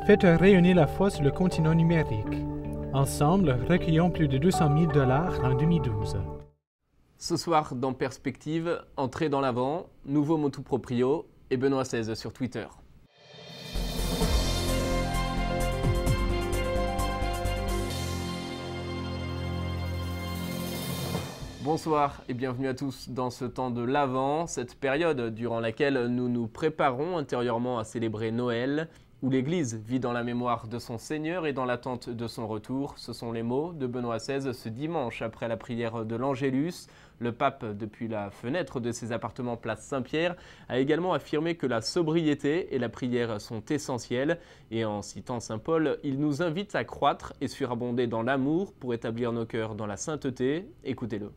Faites rayonner la foi sur le continent numérique. Ensemble, recueillons plus de 200 000 $ en 2012. Ce soir, dans Perspective, entrée dans l'Avent, nouveau motu proprio et Benoît XVI sur Twitter. Bonsoir et bienvenue à tous dans ce temps de l'Avent, cette période durant laquelle nous nous préparons intérieurement à célébrer Noël, où l'Église vit dans la mémoire de son Seigneur et dans l'attente de son retour. Ce sont les mots de Benoît XVI ce dimanche après la prière de l'Angélus. Le pape, depuis la fenêtre de ses appartements place Saint-Pierre, a également affirmé que la sobriété et la prière sont essentielles. Et en citant Saint Paul, il nous invite à croître et surabonder dans l'amour pour établir nos cœurs dans la sainteté. Écoutez-le.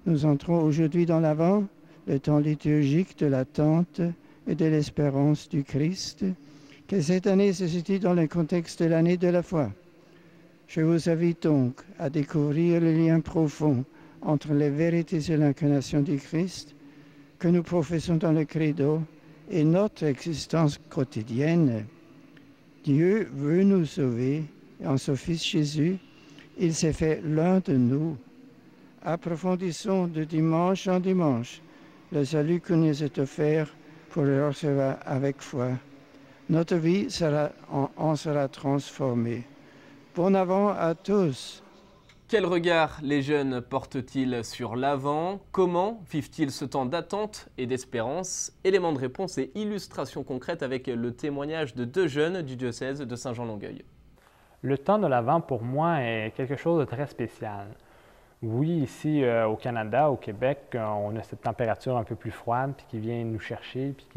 Nous entrons aujourd'hui dans l'Avent, le temps liturgique de l'attente et de l'espérance du Christ, que cette année se situe dans le contexte de l'année de la foi. Je vous invite donc à découvrir le lien profond entre les vérités de l'incarnation du Christ que nous professons dans le credo et notre existence quotidienne. Dieu veut nous sauver et en son Fils Jésus, il s'est fait l'un de nous. Approfondissons de dimanche en dimanche le salut qui nous est offert pour le recevoir avec foi. Notre vie en sera transformée. Bon Avent à tous. Quel regard les jeunes portent-ils sur l'Avent? Comment vivent-ils ce temps d'attente et d'espérance? Éléments de réponse et illustrations concrètes avec le témoignage de deux jeunes du diocèse de Saint-Jean-Longueuil. Le temps de l'Avent, pour moi, est quelque chose de très spécial. Oui, ici au Canada, au Québec, on a cette température un peu plus froide puis qui vient nous chercher puis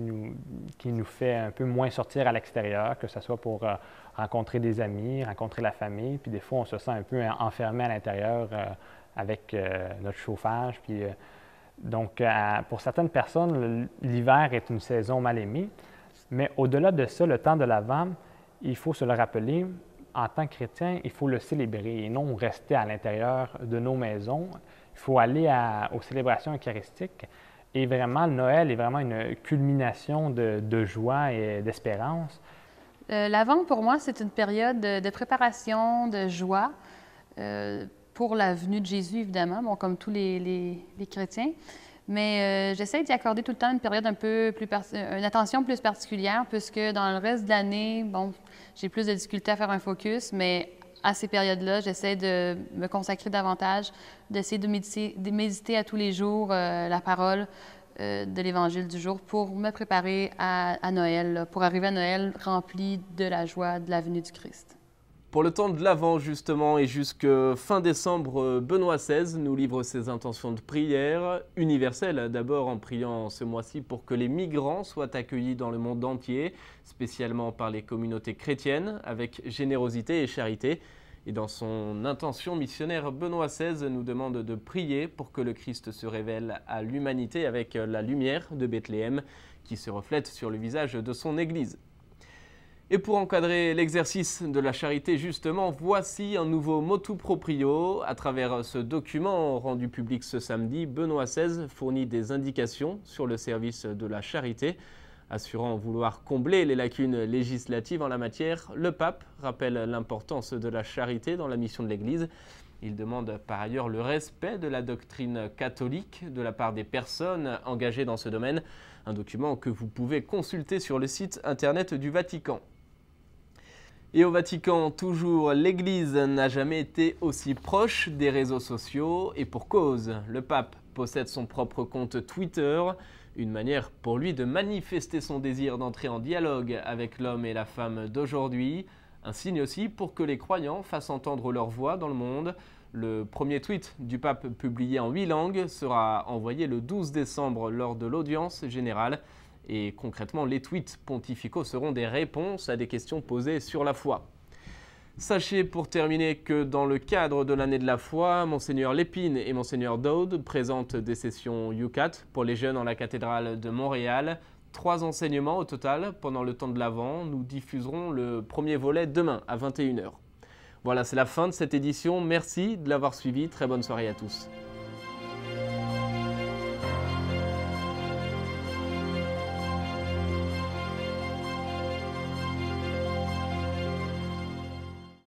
qui nous fait un peu moins sortir à l'extérieur, que ce soit pour rencontrer des amis, rencontrer la famille. Puis des fois, on se sent un peu enfermé à l'intérieur avec notre chauffage. Puis, donc, pour certaines personnes, l'hiver est une saison mal aimée. Mais au-delà de ça, le temps de l'Avent, il faut se le rappeler, en tant que chrétien, il faut le célébrer et non rester à l'intérieur de nos maisons. Il faut aller aux célébrations eucharistiques. Et vraiment, Noël est vraiment une culmination de joie et d'espérance. L'Avent, pour moi, c'est une période de préparation, de joie pour la venue de Jésus, évidemment, bon, comme tous les chrétiens. Mais j'essaie d'y accorder tout le temps une période un peu plus une attention plus particulière, puisque dans le reste de l'année, bon, j'ai plus de difficultés à faire un focus, mais à ces périodes-là, j'essaie de me consacrer davantage, d'essayer de méditer à tous les jours la parole de l'Évangile du jour pour me préparer à Noël, là, pour arriver à Noël rempli de la joie de la venue du Christ. Pour le temps de l'Avent, justement, et jusque fin décembre, Benoît XVI nous livre ses intentions de prière universelle. D'abord en priant ce mois-ci pour que les migrants soient accueillis dans le monde entier, spécialement par les communautés chrétiennes, avec générosité et charité. Et dans son intention missionnaire, Benoît XVI nous demande de prier pour que le Christ se révèle à l'humanité avec la lumière de Bethléem qui se reflète sur le visage de son Église. Et pour encadrer l'exercice de la charité, justement, voici un nouveau motu proprio. À travers ce document rendu public ce samedi, Benoît XVI fournit des indications sur le service de la charité. Assurant vouloir combler les lacunes législatives en la matière, le pape rappelle l'importance de la charité dans la mission de l'Église. Il demande par ailleurs le respect de la doctrine catholique de la part des personnes engagées dans ce domaine, un document que vous pouvez consulter sur le site internet du Vatican. Et au Vatican, toujours, l'Église n'a jamais été aussi proche des réseaux sociaux et pour cause. Le pape possède son propre compte Twitter, une manière pour lui de manifester son désir d'entrer en dialogue avec l'homme et la femme d'aujourd'hui. Un signe aussi pour que les croyants fassent entendre leur voix dans le monde. Le premier tweet du pape publié en 8 langues sera envoyé le 12 décembre lors de l'audience générale. Et concrètement, les tweets pontificaux seront des réponses à des questions posées sur la foi. Sachez pour terminer que dans le cadre de l'année de la foi, Monseigneur Lépine et Monseigneur Daud présentent des sessions Yucat pour les jeunes en la cathédrale de Montréal. 3 enseignements au total pendant le temps de l'Avent. Nous diffuserons le premier volet demain à 21 h. Voilà, c'est la fin de cette édition. Merci de l'avoir suivi. Très bonne soirée à tous.